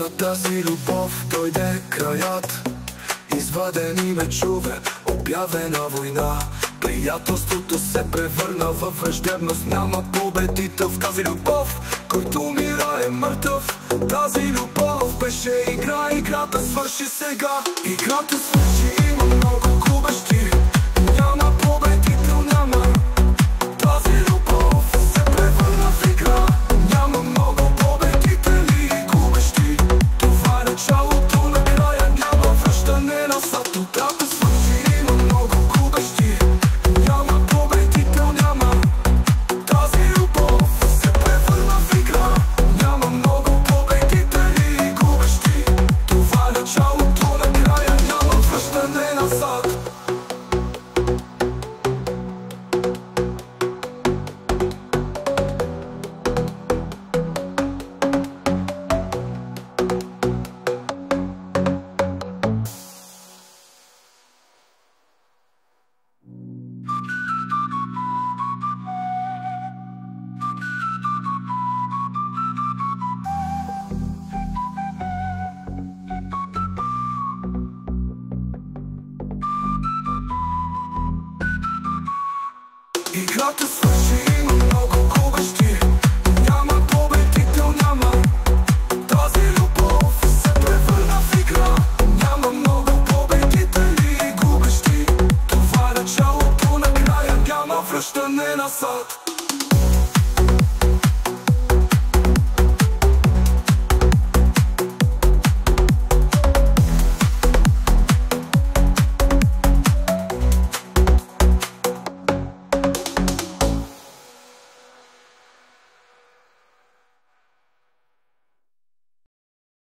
На тази любов дойде краят. Изваден и мечове, обявена война. Приятелството се превърна във враждебност. Няма победител в тази любов, който умира е мъртъв. Тази любов беше игра, играта свърши сега. Играта свърши, има много губещи. Няма победител, няма. Тази любов се превърна в игра. Няма много победители и губещи. Това е началото на края, няма връщане назад. Играта свърши, има много губещи. Няма победител, няма. Тази любов се превърна в игра. Няма много победители и губещи. Това е началото на края, няма връщане назад. Играта свърши, има много губещи. Няма победител, няма. Тази любов се превърна в игра. Няма много победители и губещи. Това е началото на края, няма връщане назад.